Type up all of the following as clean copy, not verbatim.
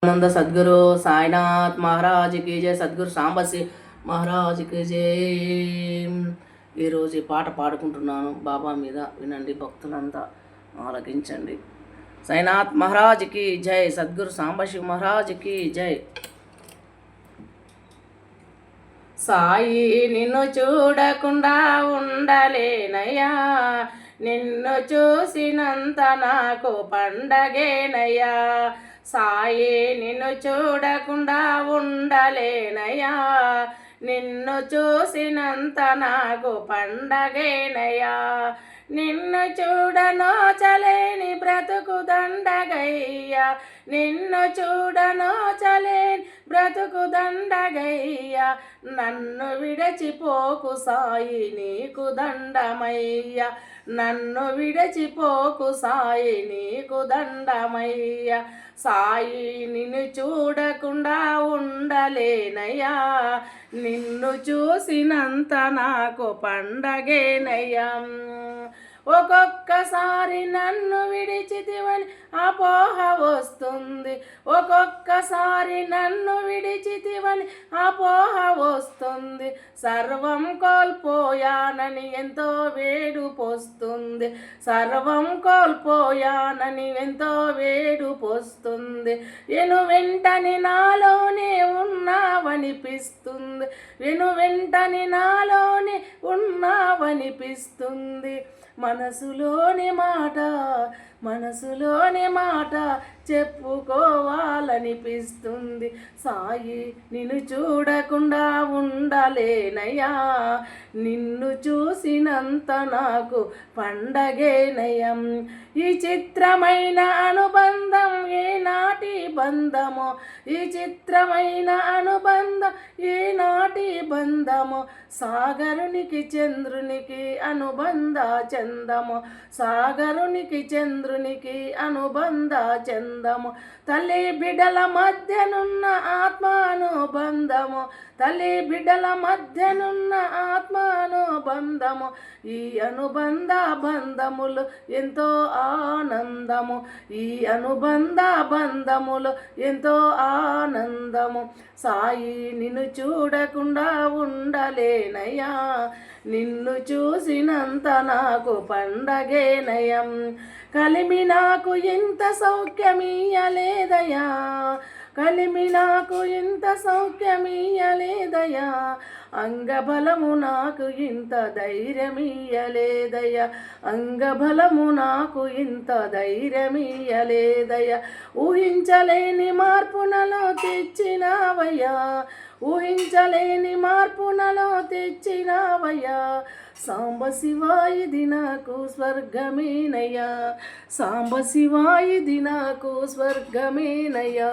నంద సద్గురు సాయినాథ్ మహారాజ్కి జై, సద్గురు సాంబశి మహారాజ్కి జై. ఈరోజు ఈ పాట పాడుకుంటున్నాను బాబా మీద, వినండి భక్తులంతా ఆలకించండి. సాయినాథ్ మహారాజ్కి జై, సద్గురు సాంబశి మహారాజ్కి జై. సాయి నిన్ను చూడకుండా ఉండలేనయ్యా, నిన్ను చూసినంత నాకు పండగేనయ్యా. సాయి నిన్ను చూడకుండా ఉండలేనయ్యా, నిన్ను చూసినంత నాకు పండగేనయ్యా. నిన్ను చూడనోచలేని బ్రతుకు దండగయ్యా, నిన్ను చూడనోచలేని బ్రతుకు దండగయ్యా. నన్ను విడచిపోకు సాయి నీకు దండమయ్యా, నన్ను విడచిపోకు సాయి నీకు దండమయ్యా. సాయి నిన్ను చూడకుండా ఉండలేనయ్యా, నిన్ను చూసినంత నాకు పండగేనయ్యా. ఒక్కొక్కసారి నన్ను విడిచితివని అపోహ వస్తుంది, ఒక్కొక్కసారి నన్ను విడిచితివని అపోహ వస్తుంది. సర్వం కోల్పోయానని ఎంతో వేడుపొస్తుంది, సర్వం కోల్పోయానని ఎంతో వేడుపొస్తుంది. వెను వెంటని నాలోనే ఉన్నావనిపిస్తుంది, వెను వెంటని నాలోనే ఉన్నావనిపిస్తుంది. మనసులోని మాట, మనసులోని మాట చెప్పుకోవాలనిపిస్తుంది. సాయి నిన్ను చూడకుండా ఉండలేనయ్యా, నిన్ను చూసినంత నాకు పండగేనయం. ఈ చిత్రమైన అనుబంధం ఏనాటి బంధమో, ఈ చిత్రమైన అనుబంధం ఏనాటి బంధమో. సాగరునికి చంద్రునికి అనుబంధ చందము, సాగరునికి చంద్రునికి అనుబంధ చందము. తల్లి బిడ్డల మధ్యనున్న ఆత్మానుబంధము, తల్లి బిడ్డల మధ్యనున్న ఆత్మానుబంధము. ఈ అనుబంధ బంధములు ఎంతో ఆనందము, ఈ అనుబంధ బంధములు ఎంతో ఆనందము. సాయి నిన్ను చూడకుండా ఉండలేనయ్యా, నిన్ను చూసినంత నాకు పండగేనయం. కలిమి నాకు ఇంత సౌఖ్యమీయలేదయా, కలిమి నాకు ఇంత సౌఖ్యమీయలేదయా. అంగబలము నాకు ఇంత ధైర్యమీయలేదయ్యా, అంగబలము నాకు ఇంత ధైర్యమీయలేదయ్యా. ఊహించలేని మార్పునలో తెచ్చినావయ్యా, ఊహించలేని మార్పునలో తెచ్చినావయ్యా. సాంబశివాయిది నాకు స్వర్గమేనయ్యా, సాంబశివాయిది నాకు స్వర్గమేనయ్యా,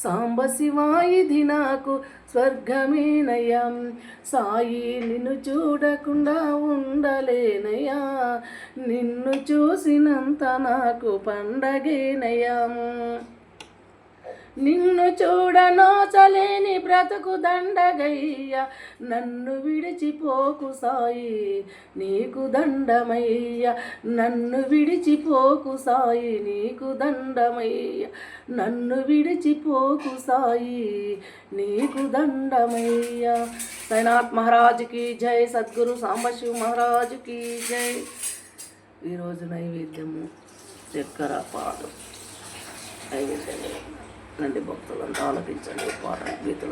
సాంబశివాయిది నాకు స్వర్గమేనయ్యా. సాయి నిన్ను చూడకుండా ఉండలేనయ్యా, నిన్ను చూసినంత నాకు పండగేనయ్యా. నిన్ను చూడనోచలేని బ్రతుకు దండగయ్యా, నన్ను విడిచిపోకు సాయి నీకు దండమయ్యా, నన్ను విడిచిపోకు సాయి నీకు దండమయ్యా, నన్ను విడిచిపోకు సాయి నీకు దండమయ్యా. సాయినాథ్ మహారాజ్కి జై, సద్గురు సాంబశివ మహారాజ్కి జై. ఈరోజు నైవేద్యము చక్కెర పాలు నైవేద్యం నండి. భక్తులంతా ఆలకించండి పాట గీతల